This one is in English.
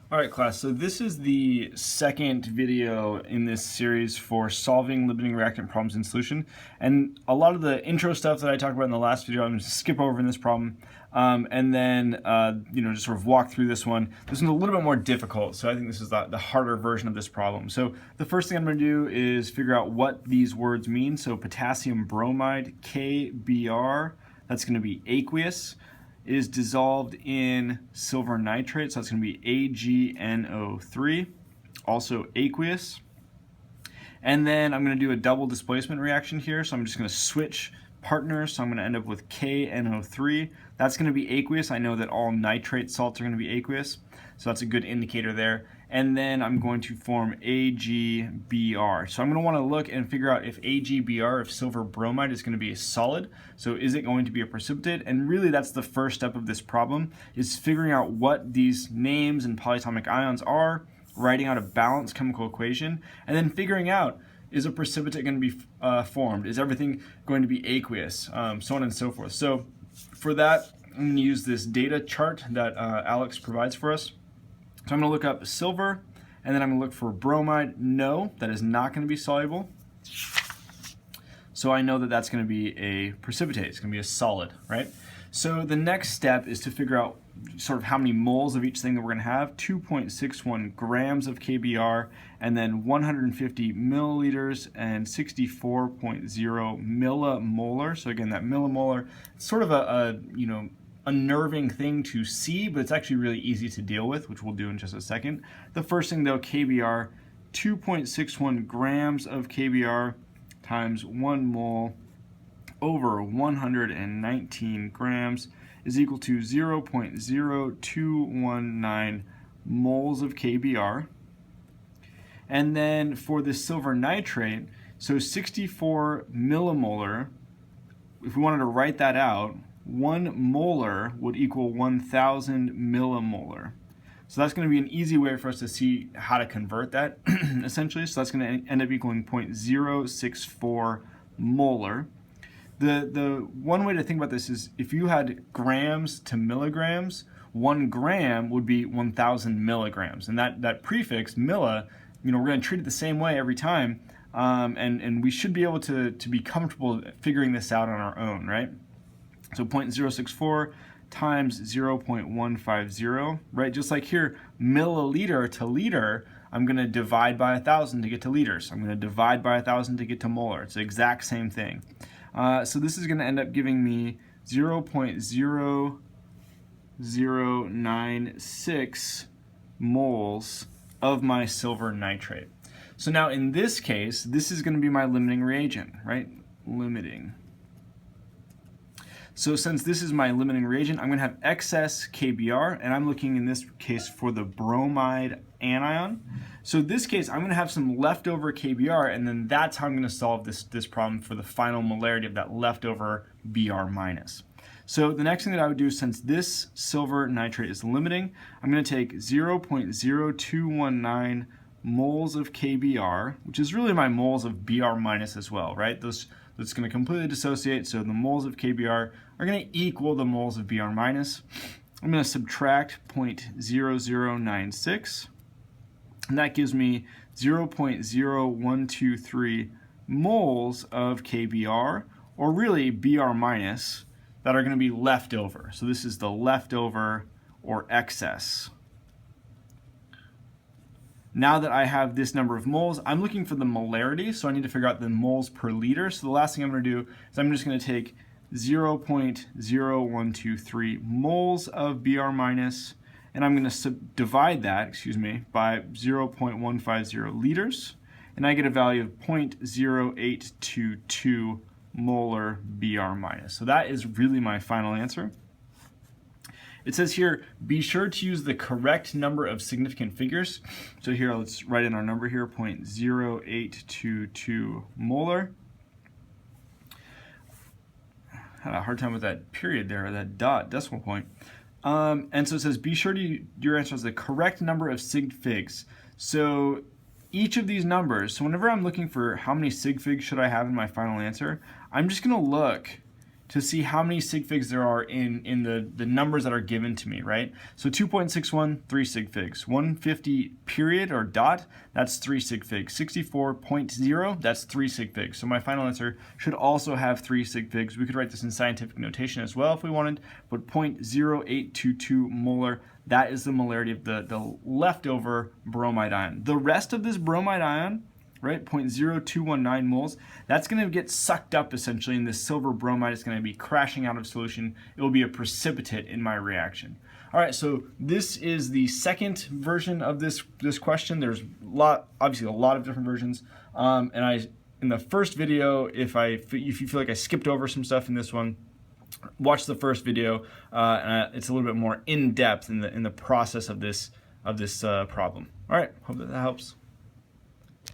All right, class, so this is the second video in this series for solving limiting reactant problems in solution. And a lot of the intro stuff that I talked about in the last video, I'm going to skip over in this problem. And then, just sort of walk through this one. This one's a little bit more difficult, so I think this is the harder version of this problem. So the first thing I'm going to do is figure out what these words mean. So potassium bromide, KBr, that's going to be aqueous, is dissolved in silver nitrate, so that's going to be AgNO3, also aqueous. And then I'm going to do a double displacement reaction here, so I'm just going to switch partners, so I'm going to end up with KNO3. That's going to be aqueous. I know that all nitrate salts are going to be aqueous, so that's a good indicator there. And then I'm going to form AgBr. So I'm going to want to look and figure out if AgBr, if silver bromide, is going to be a solid. So is it going to be a precipitate? And really that's the first step of this problem, is figuring out what these names and polyatomic ions are, writing out a balanced chemical equation, and then figuring out, is a precipitate going to be formed? Is everything going to be aqueous? So on and so forth. So for that, I'm going to use this data chart that ALEKS provides for us. So I'm going to look up silver, and then I'm going to look for bromide. No, that is not going to be soluble. So I know that that's going to be a precipitate. It's going to be a solid, right? So the next step is to figure out sort of how many moles of each thing that we're going to have. 2.61 grams of KBr, and then 150 milliliters and 64.0 millimolar. So again, that millimolar, it's sort of a unnerving thing to see, but it's actually really easy to deal with, which we'll do in just a second. The first thing though, KBr, 2.61 grams of KBr times 1 mole over 119 grams is equal to 0.0219 moles of KBr. And then for the silver nitrate, so 64 millimolar, if we wanted to write that out, 1 molar would equal 1,000 millimolar. So that's going to be an easy way for us to see how to convert that, essentially. So that's going to end up equaling 0.064 molar. The one way to think about this is if you had grams to milligrams, 1 gram would be 1,000 milligrams. And that prefix, milli, we're going to treat it the same way every time. And we should be able to be comfortable figuring this out on our own, right? So 0.064 times 0.150, right? Just like here, milliliter to liter, I'm going to divide by 1,000 to get to liters. I'm going to divide by 1,000 to get to molar. It's the exact same thing. So this is going to end up giving me 0.0096 moles of my silver nitrate. So now in this case, this is going to be my limiting reagent, right? Limiting. So since this is my limiting reagent, I'm going to have excess KBr, and I'm looking in this case for the bromide anion. So in this case, I'm going to have some leftover KBr, and then that's how I'm going to solve this problem for the final molarity of that leftover Br minus. So the next thing that I would do, since this silver nitrate is limiting, I'm going to take 0.0219 moles of KBr, which is really my moles of Br minus as well, right? That's going to completely dissociate, so the moles of KBr are going to equal the moles of Br minus. I'm going to subtract 0.0096, and that gives me 0.0123 moles of KBr, or really Br minus, that are going to be left over. So this is the leftover or excess. Now that I have this number of moles, I'm looking for the molarity, so I need to figure out the moles per liter. So the last thing I'm going to do is I'm just going to take 0.0123 moles of Br minus, and I'm going to divide that, by 0.150 liters, and I get a value of 0.0822 molar Br minus. So that is really my final answer. It says here, be sure to use the correct number of significant figures. So here, let's write in our number here, 0.0822 molar. Had a hard time with that period there, or that decimal point. And so it says, be sure to your answer is the correct number of sig figs. So each of these numbers, so whenever I'm looking for how many sig figs should I have in my final answer, I'm just going to look to see how many sig figs there are in the numbers that are given to me, right? So 2.61, 3 sig figs. 150 period or dot, that's 3 sig figs. 64.0, that's 3 sig figs. So my final answer should also have 3 sig figs. We could write this in scientific notation as well if we wanted, but 0.0822 molar, that is the molarity of the leftover bromide ion. The rest of this bromide ion, right, 0.0219 moles, that's going to get sucked up essentially, and this silver bromide is going to be crashing out of solution. It will be a precipitate in my reaction. All right, so this is the second version of this question. There's obviously a lot of different versions, and in the first video, if you feel like I skipped over some stuff in this one, watch the first video, and it's a little bit more in depth in the process of this problem. All right, hope that helps.